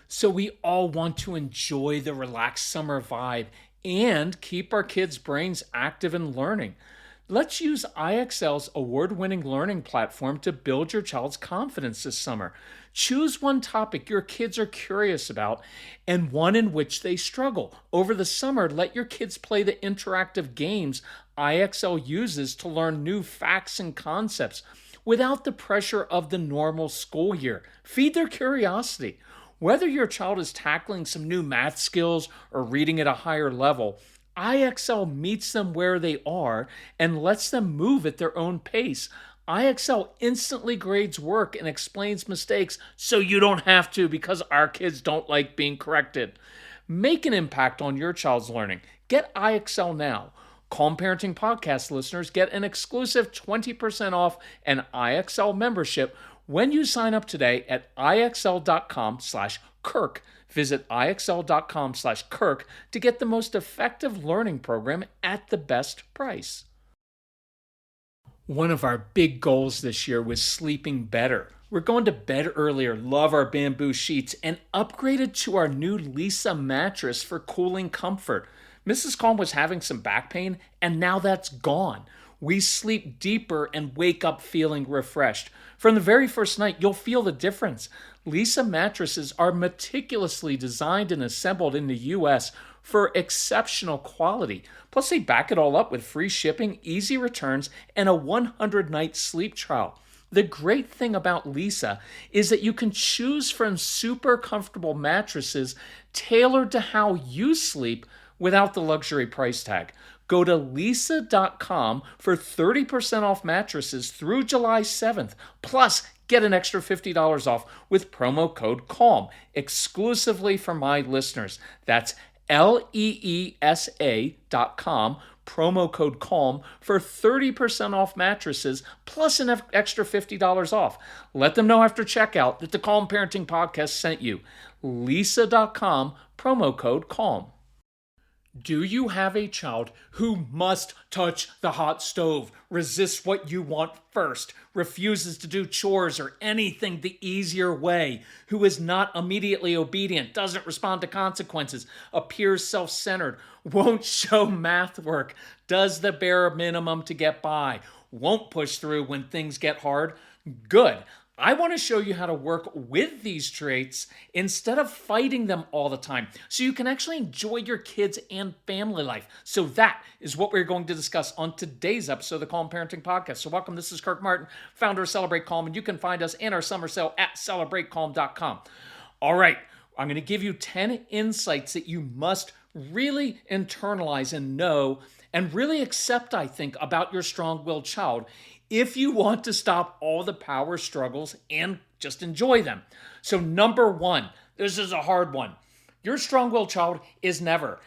So we all want to enjoy the relaxed summer vibe and keep our kids' brains active and learning. Let's use IXL's award-winning learning platform to build your child's confidence this summer. Choose one topic your kids are curious about and one in which they struggle. Over the summer, let your kids play the interactive games IXL uses to learn new facts and concepts without the pressure of the normal school year. Feed their curiosity. Whether your child is tackling some new math skills or reading at a higher level, IXL meets them where they are and lets them move at their own pace. IXL instantly grades work and explains mistakes so you don't have to, because our kids don't like being corrected. Make an impact on your child's learning. Get IXL now. Calm Parenting Podcast listeners get an exclusive 20% off an IXL membership when you sign up today at IXL.com/Kirk. Visit IXL.com/Kirk to get the most effective learning program at the best price. One of our big goals this year was sleeping better. We're going to bed earlier, love our bamboo sheets, and upgraded to our new LEESA mattress for cooling comfort. Mrs. Calm was having some back pain, and now that's gone. We sleep deeper and wake up feeling refreshed. From the very first night, you'll feel the difference. LEESA mattresses are meticulously designed and assembled in the U.S. for exceptional quality. Plus, they back it all up with free shipping, easy returns, and a 100-night sleep trial. The great thing about LEESA is that you can choose from super comfortable mattresses tailored to how you sleep without the luxury price tag. Go to leesa.com for 30% off mattresses through July 7th. Plus, get an extra $50 off with promo code CALM, exclusively for my listeners. That's LEESA.com, promo code CALM for 30% off mattresses, plus an extra $50 off. Let them know after checkout that the Calm Parenting Podcast sent you. Leesa.com, promo code CALM. Do you have a child who must touch the hot stove, resists what you want first, refuses to do chores or anything the easier way, who is not immediately obedient, doesn't respond to consequences, appears self-centered, won't show math work, does the bare minimum to get by, won't push through when things get hard? Good. I want to show you how to work with these traits instead of fighting them all the time, so you can actually enjoy your kids and family life. So that is what we're going to discuss on today's episode of the Calm Parenting Podcast. So welcome, this is Kirk Martin, founder of Celebrate Calm, and you can find us in our summer sale at celebratecalm.com. All right, I'm going to give you 10 insights that you must really internalize and know and really accept, I think, about your strong-willed child if you want to stop all the power struggles and just enjoy them. So number one, this is a hard one. Your strong-willed child is never,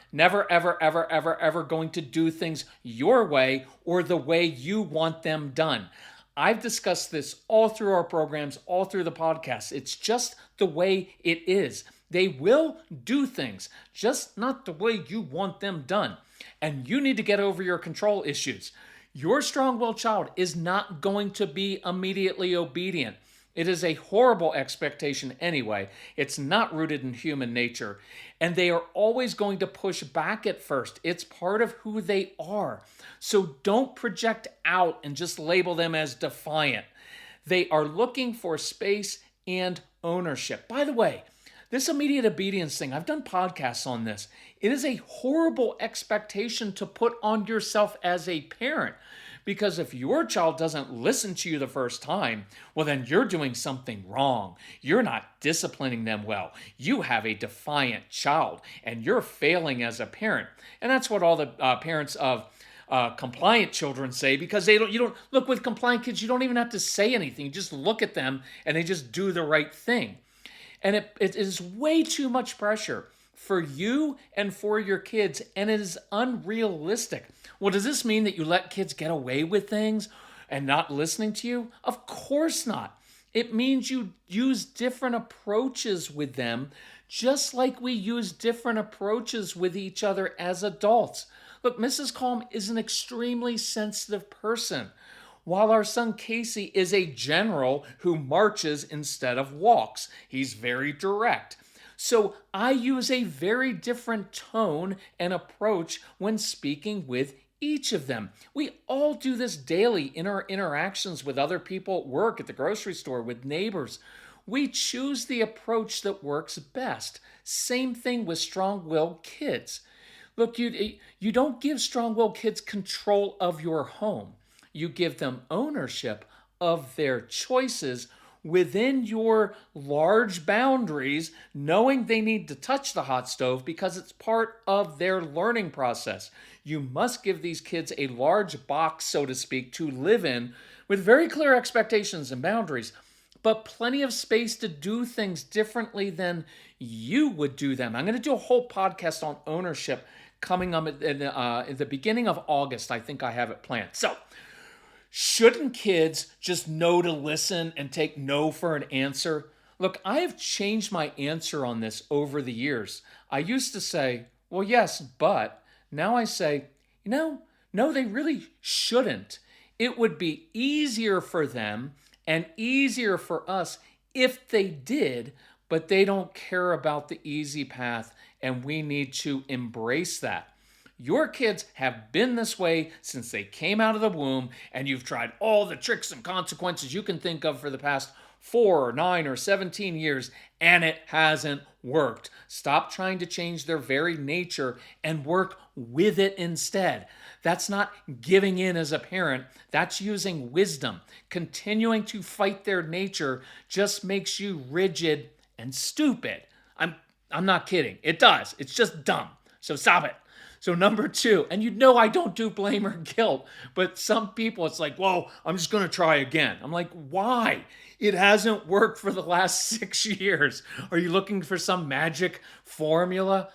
ever going to do things your way or the way you want them done. I've discussed this all through our programs, all through the podcast. It's just the way it is. They will do things, just not the way you want them done. And you need to get over your control issues. Your strong-willed child is not going to be immediately obedient. It is a horrible expectation anyway. It's not rooted in human nature. And they are always going to push back at first. It's part of who they are. So don't project out and just label them as defiant. They are looking for space and ownership. By the way, this immediate obedience thing, I've done podcasts on this. It is a horrible expectation to put on yourself as a parent. Because if your child doesn't listen to you the first time, well, then you're doing something wrong. You're not disciplining them well. You have a defiant child, and you're failing as a parent. And that's what all the parents of compliant children say, because you don't look, with compliant kids, you don't even have to say anything. You just look at them, and they just do the right thing. And it is way too much pressure for you and for your kids, and it is unrealistic. Well, does this mean that you let kids get away with things and not listening to you? Of course not. It means you use different approaches with them, just like we use different approaches with each other as adults. Look, Mrs. Calm is an extremely sensitive person, while our son Casey is a general who marches instead of walks. He's very direct. So I use a very different tone and approach when speaking with each of them. We all do this daily in our interactions with other people at work, at the grocery store, with neighbors. We choose the approach that works best. Same thing with strong-willed kids. Look, you don't give strong-willed kids control of your home. You give them ownership of their choices within your large boundaries, knowing they need to touch the hot stove because it's part of their learning process. You must give these kids a large box, so to speak, to live in with very clear expectations and boundaries, but plenty of space to do things differently than you would do them. I'm going to do a whole podcast on ownership coming up in the beginning of August. I think I have it planned. So, shouldn't kids just know to listen and take no for an answer? Look, I have changed my answer on this over the years. I used to say, well, yes, but now I say, no, they really shouldn't. It would be easier for them and easier for us if they did, but they don't care about the easy path, and we need to embrace that. Your kids have been this way since they came out of the womb, and you've tried all the tricks and consequences you can think of for the past 4 or 9 or 17 years, and it hasn't worked. Stop trying to change their very nature and work with it instead. That's not giving in as a parent. That's using wisdom. Continuing to fight their nature just makes you rigid and stupid. I'm not kidding. It does. It's just dumb. So stop it. So number 2, and you know I don't do blame or guilt, but some people it's like, whoa, I'm just going to try again. I'm like, why? It hasn't worked for the last 6 years. Are you looking for some magic formula?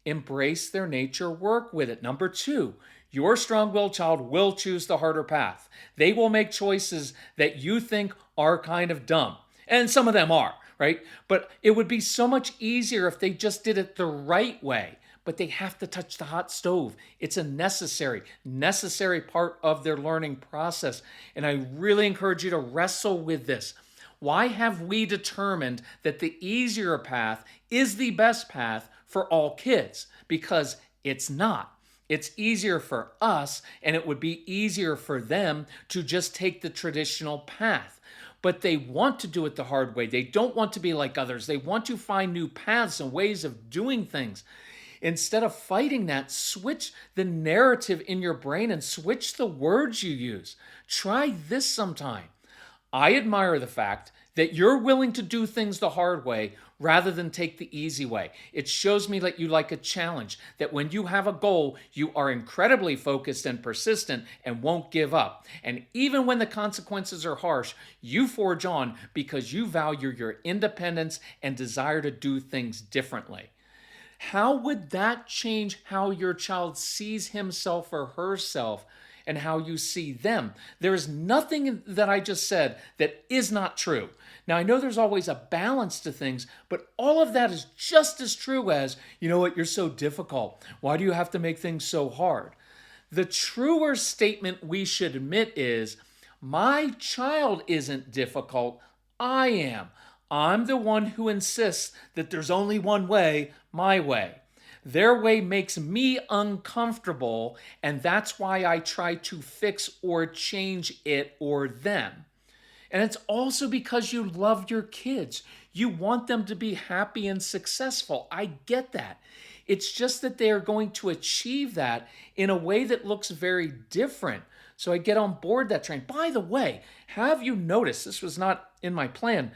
Embrace their nature, work with it. Number 2, your strong-willed child will choose the harder path. They will make choices that you think are kind of dumb. And some of them are, right? But it would be so much easier if they just did it the right way. But they have to touch the hot stove. It's a necessary part of their learning process. And I really encourage you to wrestle with this. Why have we determined that the easier path is the best path for all kids? Because it's not. It's easier for us, and it would be easier for them to just take the traditional path. But they want to do it the hard way. They don't want to be like others. They want to find new paths and ways of doing things. Instead of fighting that, switch the narrative in your brain and switch the words you use. Try this sometime. I admire the fact that you're willing to do things the hard way rather than take the easy way. It shows me that you like a challenge, that when you have a goal, you are incredibly focused and persistent and won't give up. And even when the consequences are harsh, you forge on because you value your independence and desire to do things differently. How would that change how your child sees himself or herself and how you see them? There is nothing that I just said that is not true. Now, I know there's always a balance to things, but all of that is just as true as, you know what, you're so difficult. Why do you have to make things so hard? The truer statement we should admit is, my child isn't difficult, I am. I'm the one who insists that there's only one way, my way. Their way makes me uncomfortable, and that's why I try to fix or change it or them. And it's also because you love your kids. You want them to be happy and successful. I get that. It's just that they are going to achieve that in a way that looks very different. So I get on board that train. By the way, have you noticed, this was not in my plan,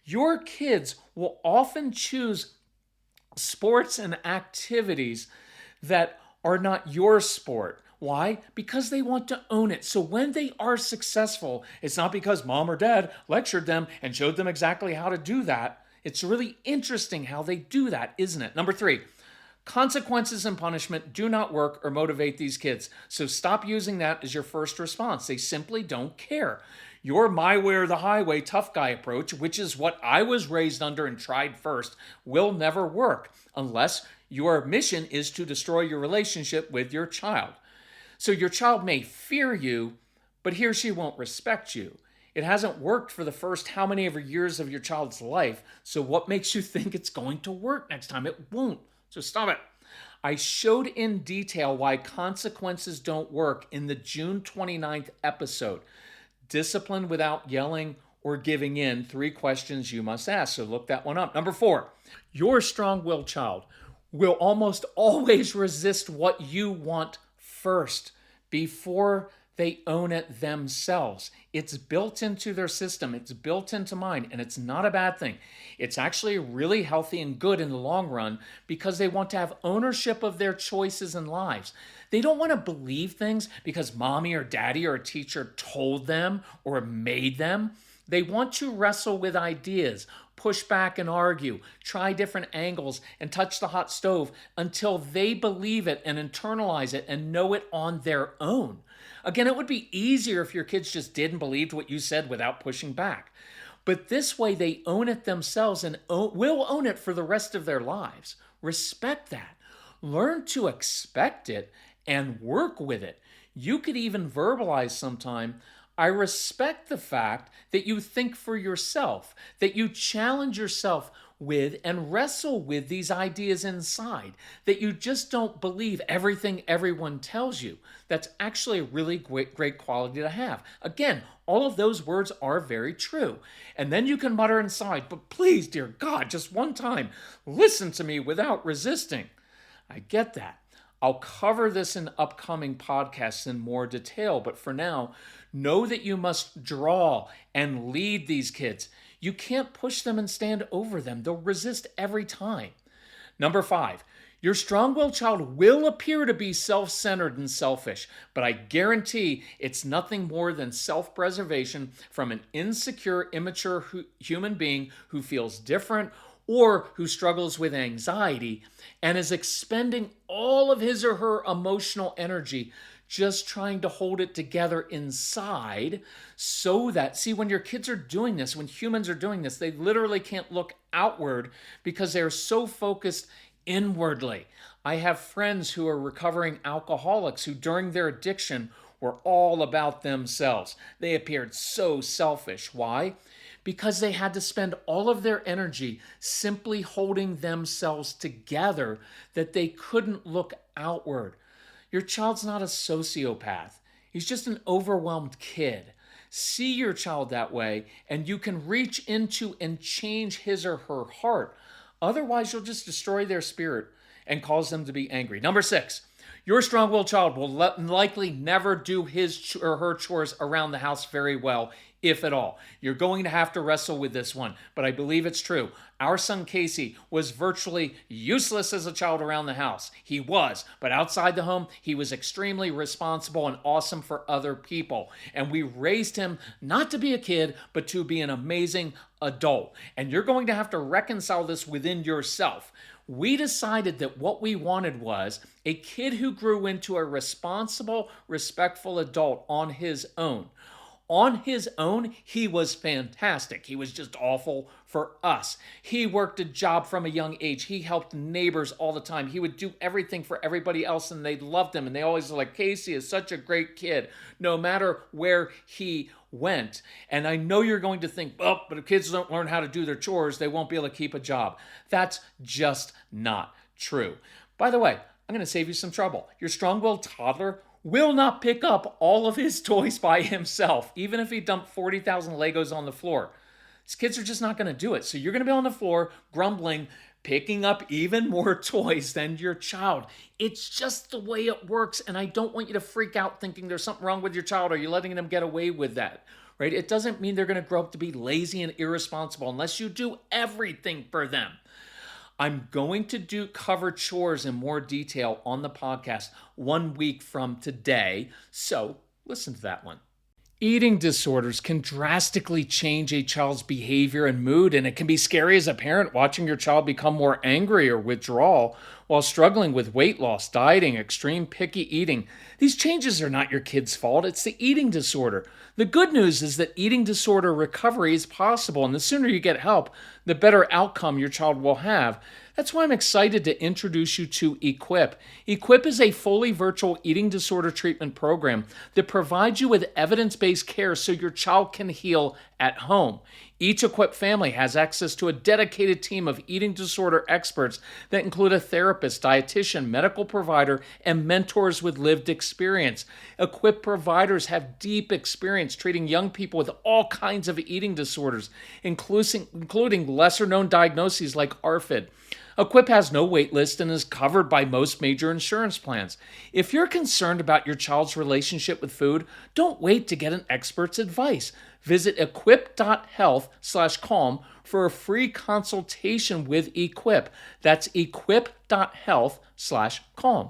your kids will often choose sports and activities that are not your sport. Why? Because they want to own it. So when they are successful, it's not because mom or dad lectured them and showed them exactly how to do that. It's really interesting how they do that, isn't it? Number 3, consequences and punishment do not work or motivate these kids. So stop using that as your first response. They simply don't care. Your my way or the highway tough guy approach, which is what I was raised under and tried first, will never work unless your mission is to destroy your relationship with your child. So your child may fear you, but he or she won't respect you. It hasn't worked for the first how many ever years of your child's life. So what makes you think it's going to work next time? It won't. So stop it. I showed in detail why consequences don't work in the June 29th episode. Discipline without yelling or giving in, 3 questions you must ask. So look that one up. Number 4, your strong-willed child will almost always resist what you want first before they own it themselves. It's built into their system. It's built into mine, and it's not a bad thing. It's actually really healthy and good in the long run because they want to have ownership of their choices and lives. They don't want to believe things because mommy or daddy or a teacher told them or made them. They want to wrestle with ideas, push back and argue, try different angles, and touch the hot stove until they believe it and internalize it and know it on their own. Again, it would be easier if your kids just did and believed what you said without pushing back. But this way, they own it themselves and will own it for the rest of their lives. Respect that. Learn to expect it and work with it. You could even verbalize sometime, I respect the fact that you think for yourself, that you challenge yourself with and wrestle with these ideas inside, that you just don't believe everything everyone tells you. That's actually a really great quality to have. Again, all of those words are very true. And then you can mutter inside, but please, dear God, just one time, listen to me without resisting. I get that. I'll cover this in upcoming podcasts in more detail, but for now, know that you must draw and lead these kids. You can't push them and stand over them. They'll resist every time. Number 5, your strong-willed child will appear to be self-centered and selfish, but I guarantee it's nothing more than self-preservation from an insecure, immature human being who feels different or who struggles with anxiety and is expending all of his or her emotional energy just trying to hold it together inside so that, see, when your kids are doing this, when humans are doing this, they literally can't look outward because they're so focused inwardly. I have friends who are recovering alcoholics who during their addiction were all about themselves. They appeared so selfish. Why? Because they had to spend all of their energy simply holding themselves together that they couldn't look outward. Your child's not a sociopath. He's just an overwhelmed kid. See your child that way, and you can reach into and change his or her heart. Otherwise, you'll just destroy their spirit and cause them to be angry. Number 6, your strong-willed child will likely never do his or her chores around the house very well, if at all. You're going to have to wrestle with this one, but I believe it's true. Our son Casey was virtually useless as a child around the house. He was, but outside the home, he was extremely responsible and awesome for other people. And we raised him not to be a kid, but to be an amazing adult. And you're going to have to reconcile this within yourself. We decided that what we wanted was a kid who grew into a responsible, respectful adult on his own. On his own, he was fantastic. He was just awful for us. He worked a job from a young age. He helped neighbors all the time. He would do everything for everybody else, and they loved him. And they always were like, Casey is such a great kid, no matter where he went. And I know you're going to think, oh, but if kids don't learn how to do their chores, they won't be able to keep a job. That's just not true. By the way, I'm going to save you some trouble. Your strong-willed toddler will not pick up all of his toys by himself, even if he dumped 40,000 Legos on the floor. These kids are just not going to do it. So you're going to be on the floor grumbling, picking up even more toys than your child. It's just the way it works, and I don't want you to freak out thinking there's something wrong with your child or you're letting them get away with that. Right? It doesn't mean they're going to grow up to be lazy and irresponsible unless you do everything for them. I'm going to cover chores in more detail on the podcast 1 week from today, so listen to that one. Eating disorders can drastically change a child's behavior and mood, and it can be scary as a parent watching your child become more angry or withdrawal while struggling with weight loss, dieting, extreme picky eating. These changes are not your kid's fault. It's the eating disorder. The good news is that eating disorder recovery is possible, and the sooner you get help, the better outcome your child will have. That's why I'm excited to introduce you to Equip. Equip is a fully virtual eating disorder treatment program that provides you with evidence-based care so your child can heal at home. Each Equip family has access to a dedicated team of eating disorder experts that include a therapist, dietitian, medical provider, and mentors with lived experience. Equip providers have deep experience treating young people with all kinds of eating disorders, including lesser-known diagnoses like ARFID. Equip has no wait list and is covered by most major insurance plans. If you're concerned about your child's relationship with food, don't wait to get an expert's advice. Visit equip.health/calm for a free consultation with Equip. That's equip.health/calm.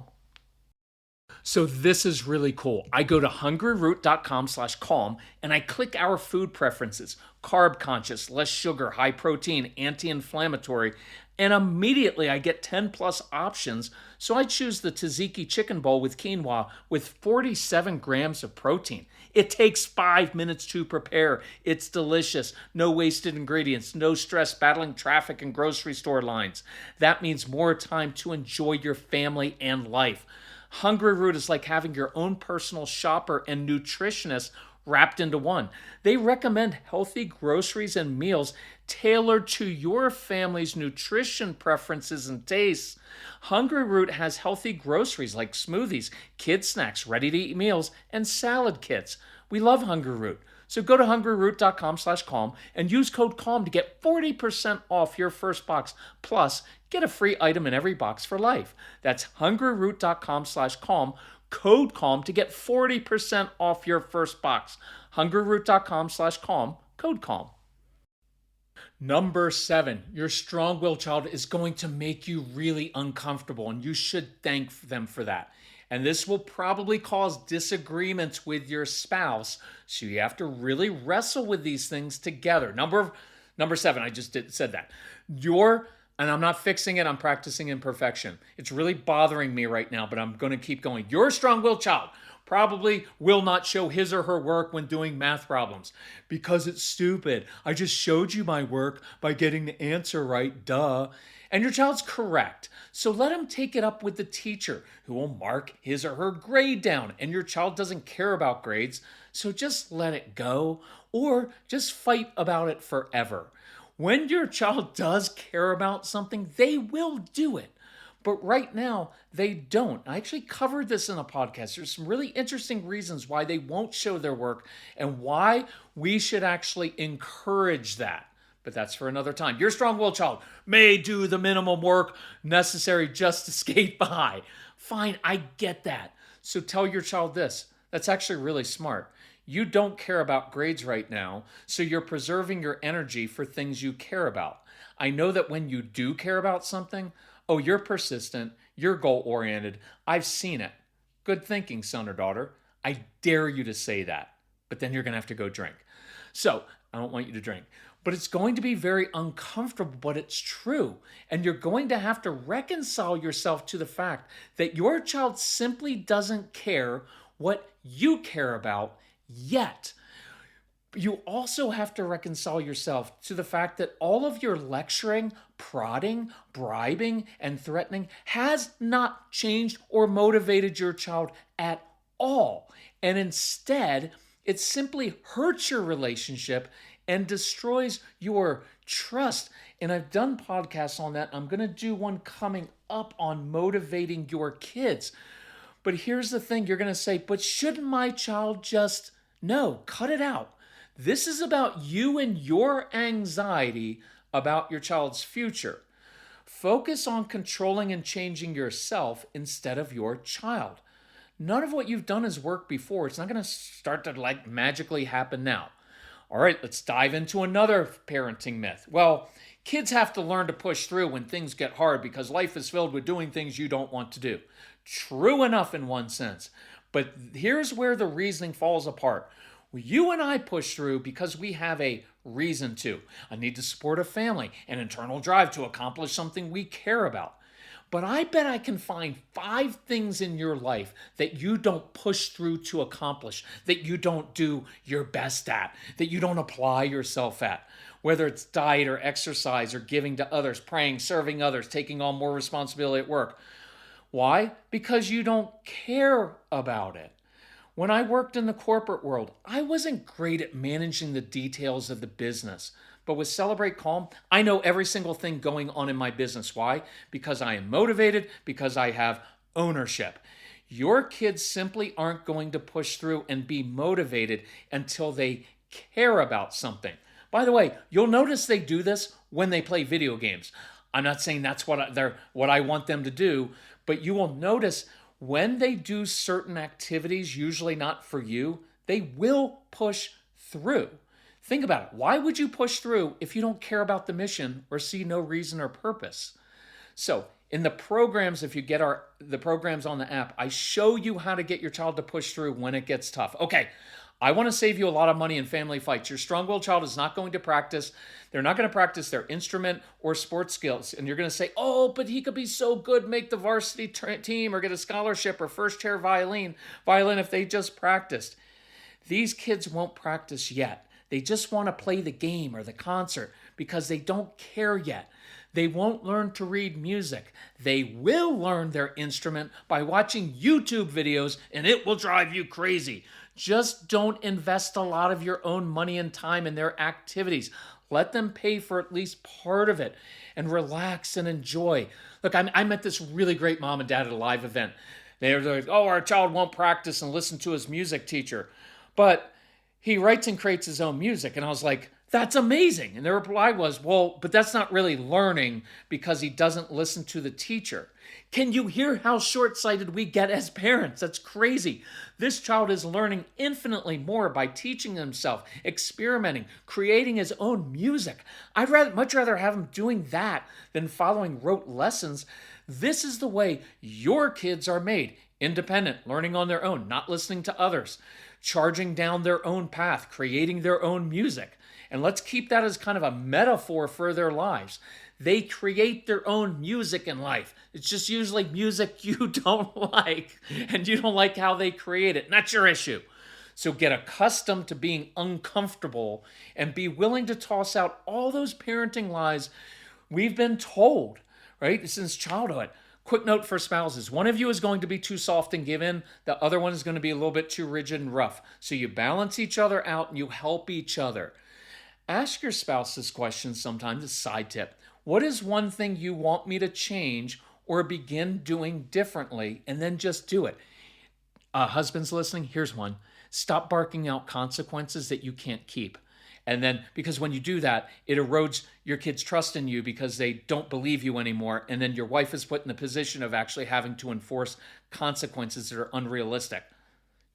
So this is really cool. I go to hungryroot.com/calm and I click our food preferences: carb conscious, less sugar, high protein, anti-inflammatory, and immediately I get 10 plus options. So I choose the tzatziki chicken bowl with quinoa with 47 grams of protein. It takes 5 minutes to prepare. It's delicious. No wasted ingredients, no stress battling traffic and grocery store lines. That means more time to enjoy your family and life. Hungry Root is like having your own personal shopper and nutritionist wrapped into one. They recommend healthy groceries and meals tailored to your family's nutrition preferences and tastes. Hungry Root has healthy groceries like smoothies, kid snacks, ready-to-eat meals, and salad kits. We love Hungry Root. So go to hungryroot.com/calm and use code CALM to get 40% off your first box. Plus, get a free item in every box for life. That's hungryroot.com/calm, code CALM to get 40% off your first box. hungryroot.com/calm, code CALM. Number 7, your strong-willed child is going to make you really uncomfortable, and you should thank them for that. And this will probably cause disagreements with your spouse, so you have to really wrestle with these things together. Number 7, I just said that. And I'm not fixing it, I'm practicing imperfection. It's really bothering me right now, but I'm going to keep going. Your strong-willed child probably will not show his or her work when doing math problems because it's stupid. I just showed you my work by getting the answer right, duh. And your child's correct. So let him take it up with the teacher who will mark his or her grade down. And your child doesn't care about grades, so just let it go or just fight about it forever. When your child does care about something, they will do it. But right now, they don't. I actually covered this in a podcast. There's some really interesting reasons why they won't show their work and why we should actually encourage that. But that's for another time. Your strong-willed child may do the minimum work necessary just to skate by. Fine, I get that. So tell your child this. That's actually really smart. You don't care about grades right now, so you're preserving your energy for things you care about. I know that when you do care about something, oh, you're persistent, you're goal-oriented. I've seen it. Good thinking, son or daughter. I dare you to say that. But then you're going to have to go drink. So I don't want you to drink. But it's going to be very uncomfortable, but it's true. And you're going to have to reconcile yourself to the fact that your child simply doesn't care what you care about yet. You also have to reconcile yourself to the fact that all of your lecturing, prodding, bribing, and threatening has not changed or motivated your child at all. And instead, it simply hurts your relationship and destroys your trust. And I've done podcasts on that. I'm going to do one coming up on motivating your kids. But here's the thing. You're going to say, but shouldn't my child just... No, cut it out. This is about you and your anxiety about your child's future. Focus on controlling and changing yourself instead of your child. None of what you've done has worked before. It's not going to start to magically happen now. All right, let's dive into another parenting myth. Well, kids have to learn to push through when things get hard because life is filled with doing things you don't want to do. True enough in one sense. But here's where the reasoning falls apart. You and I push through because we have a reason to. A need to support a family, an internal drive to accomplish something we care about. But I bet I can find 5 things in your life that you don't push through to accomplish, that you don't do your best at, that you don't apply yourself at. Whether it's diet or exercise or giving to others, praying, serving others, taking on more responsibility at work. Why? Because you don't care about it. When I worked in the corporate world, I wasn't great at managing the details of the business. But with Celebrate Calm, I know every single thing going on in my business. Why? Because I am motivated, because I have ownership. Your kids simply aren't going to push through and be motivated until they care about something. By the way, you'll notice they do this when they play video games. I'm not saying that's what I want them to do, but you will notice when they do certain activities, usually not for you, they will push through. Think about it. Why would you push through if you don't care about the mission or see no reason or purpose? So in the programs, if you get the programs on the app, I show you how to get your child to push through when it gets tough. Okay, I want to save you a lot of money in family fights. Your strong-willed child is not going to practice. They're not going to practice their instrument or sports skills. And you're going to say, oh, but he could be so good, make the varsity team or get a scholarship or first chair violin if they just practiced. These kids won't practice yet. They just want to play the game or the concert because they don't care yet. They won't learn to read music. They will learn their instrument by watching YouTube videos, and it will drive you crazy. Just don't invest a lot of your own money and time in their activities. Let them pay for at least part of it and relax and enjoy. Look, I met this really great mom and dad at a live event. They're like, oh, our child won't practice and listen to his music teacher. But he writes and creates his own music. And I was like, that's amazing. And their reply was, well, but that's not really learning because he doesn't listen to the teacher. Can you hear how short-sighted we get as parents? That's crazy. This child is learning infinitely more by teaching himself, experimenting, creating his own music. I'd much rather have him doing that than following rote lessons. This is the way your kids are made. Independent, learning on their own, not listening to others, charging down their own path, creating their own music. And let's keep that as kind of a metaphor for their lives. They create their own music in life. It's just usually music you don't like, and you don't like how they create it. Not your issue. So get accustomed to being uncomfortable and be willing to toss out all those parenting lies we've been told, right, since childhood. Quick note for spouses. One of you is going to be too soft and give in. The other one is going to be a little bit too rigid and rough. So you balance each other out and you help each other. Ask your spouse this question sometimes, a side tip. What is one thing you want me to change or begin doing differently? And then just do it. Husbands listening, here's one. Stop barking out consequences that you can't keep. And then, because when you do that, it erodes your kids' trust in you because they don't believe you anymore. And then your wife is put in the position of actually having to enforce consequences that are unrealistic.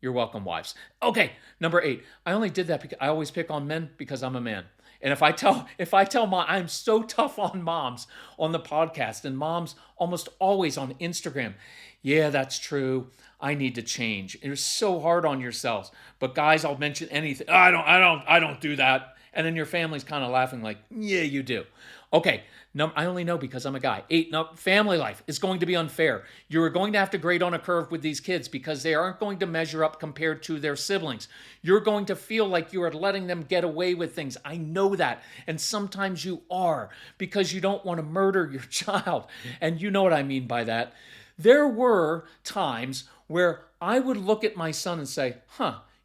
You're welcome, wives. Okay, number 8. I only did that because I always pick on men because I'm a man. And if I tell mom, I'm so tough on moms on the podcast and moms almost always on Instagram. Yeah, that's true. I need to change. You're so hard on yourselves. But guys, I'll mention anything. I don't do that. And then your family's kind of laughing like, yeah, you do. Okay, I only know because I'm a guy. 8, family life is going to be unfair. You're going to have to grade on a curve with these kids because they aren't going to measure up compared to their siblings. You're going to feel like you are letting them get away with things. I know that. And sometimes you are because you don't want to murder your child. And you know what I mean by that. There were times where I would look at my son and say,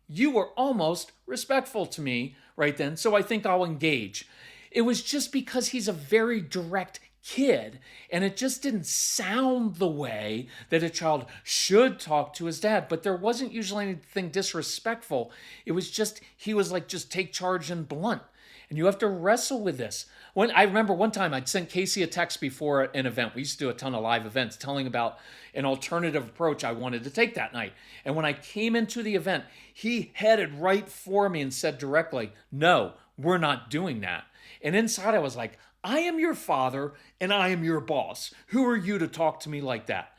you were almost respectful to me right then, so I think I'll engage. It was just because he's a very direct kid, and it just didn't sound the way that a child should talk to his dad. But there wasn't usually anything disrespectful. It was just, he was like, just take charge and blunt. And you have to wrestle with this. I remember one time I'd sent Casey a text before an event. We used to do a ton of live events telling about an alternative approach I wanted to take that night. And when I came into the event, he headed right for me and said directly, no, we're not doing that. And inside I was like, I am your father and I am your boss. Who are you to talk to me like that?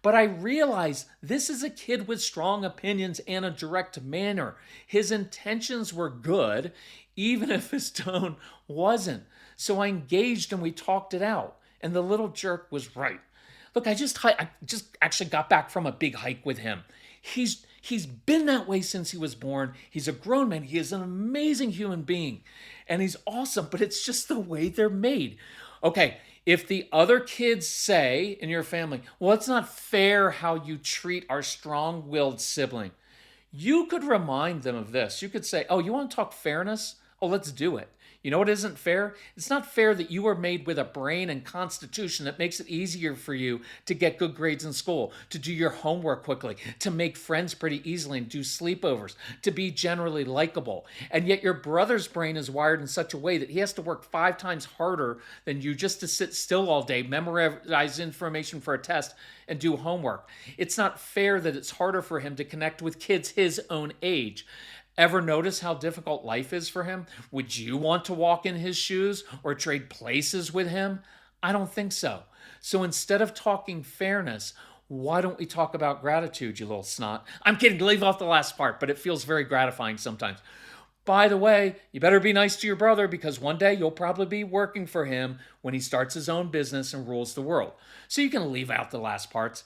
But I realized this is a kid with strong opinions and a direct manner. His intentions were good, even if his tone wasn't. So I engaged and we talked it out. And the little jerk was right. Look, I just actually got back from a big hike with him. He's been that way since he was born. He's a grown man. He is an amazing human being, and he's awesome. But it's just the way they're made. Okay, if the other kids say in your family, "Well, it's not fair how you treat our strong-willed sibling," you could remind them of this. You could say, "Oh, you want to talk fairness? Oh, let's do it. You know what isn't fair? It's not fair that you were made with a brain and constitution that makes it easier for you to get good grades in school, to do your homework quickly, to make friends pretty easily and do sleepovers, to be generally likable. And yet your brother's brain is wired in such a way that he has to work 5 times harder than you just to sit still all day, memorize information for a test, and do homework. It's not fair that it's harder for him to connect with kids his own age." Ever notice how difficult life is for him? Would you want to walk in his shoes or trade places with him? I don't think so. So instead of talking fairness, why don't we talk about gratitude, you little snot? I'm kidding, leave off the last part, but it feels very gratifying sometimes. By the way, you better be nice to your brother because one day you'll probably be working for him when he starts his own business and rules the world. So you can leave out the last parts,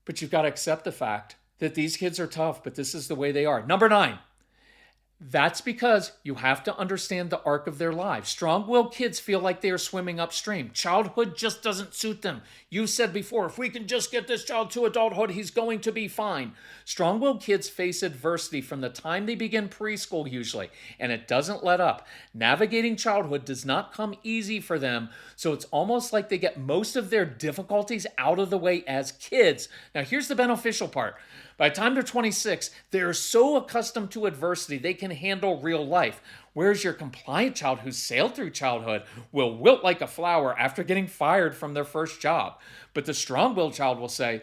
but you've got to accept the fact that these kids are tough, but this is the way they are. Number 9. That's because you have to understand the arc of their lives. Strong-willed kids feel like they are swimming upstream. Childhood just doesn't suit them. You said before, if we can just get this child to adulthood, he's going to be fine. Strong-willed kids face adversity from the time they begin preschool usually, and it doesn't let up. Navigating childhood does not come easy for them, so it's almost like they get most of their difficulties out of the way as kids. Now, here's the beneficial part. By the time they're 26, they're so accustomed to adversity, they can handle real life. Whereas your compliant child who sailed through childhood will wilt like a flower after getting fired from their first job. But the strong-willed child will say,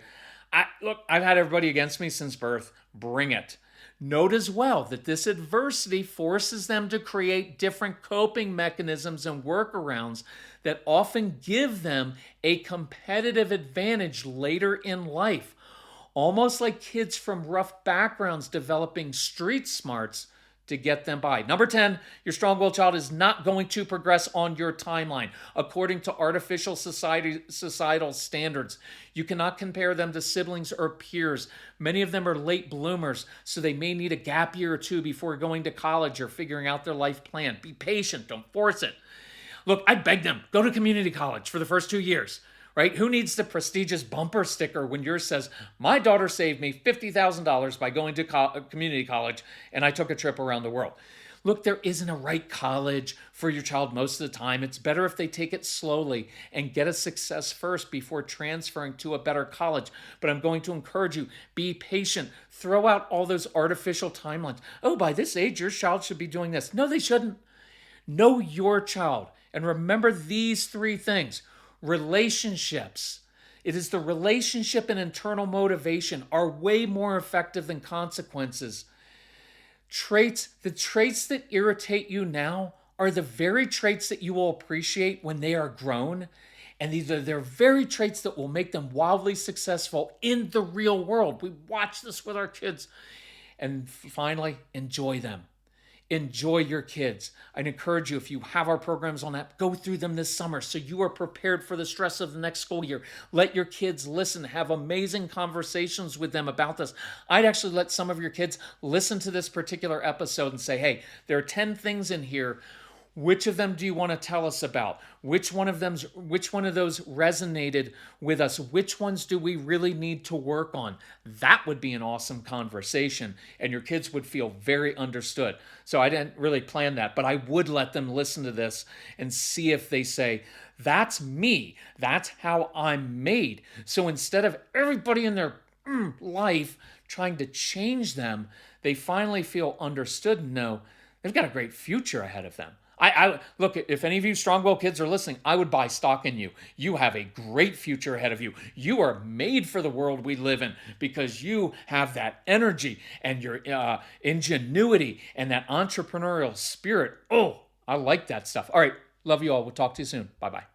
look, I've had everybody against me since birth. Bring it. Note as well that this adversity forces them to create different coping mechanisms and workarounds that often give them a competitive advantage later in life. Almost like kids from rough backgrounds developing street smarts to get them by. Number 10, your strong-willed child is not going to progress on your timeline according to artificial societal standards. You cannot compare them to siblings or peers. Many of them are late bloomers, so they may need a gap year or 2 before going to college or figuring out their life plan. Be patient, don't force it. Look, I beg them, go to community college for the first 2 years. Right? Who needs the prestigious bumper sticker when yours says, my daughter saved me $50,000 by going to community college and I took a trip around the world? Look, there isn't a right college for your child most of the time. It's better if they take it slowly and get a success first before transferring to a better college. But I'm going to encourage you, be patient. Throw out all those artificial timelines. Oh, by this age, your child should be doing this. No, they shouldn't. Know your child. And remember these 3 things. Relationships. It is the relationship and internal motivation are way more effective than consequences. The traits that irritate you now are the very traits that you will appreciate when they are grown. And these are their very traits that will make them wildly successful in the real world. We watch this with our kids. And finally, enjoy them. Enjoy your kids. I'd encourage you, if you have our programs on that, go through them this summer so you are prepared for the stress of the next school year. Let your kids listen, have amazing conversations with them about this. I'd actually let some of your kids listen to this particular episode and say, hey, there are 10 things in here. Which of them do you want to tell us about? Which one of those resonated with us? Which ones do we really need to work on? That would be an awesome conversation, and your kids would feel very understood. So I didn't really plan that, but I would let them listen to this and see if they say, that's me. That's how I'm made. So instead of everybody in their life trying to change them, they finally feel understood and know they've got a great future ahead of them. Look, if any of you strong-willed kids are listening, I would buy stock in you. You have a great future ahead of you. You are made for the world we live in because you have that energy and your ingenuity and that entrepreneurial spirit. Oh, I like that stuff. All right. Love you all. We'll talk to you soon. Bye-bye.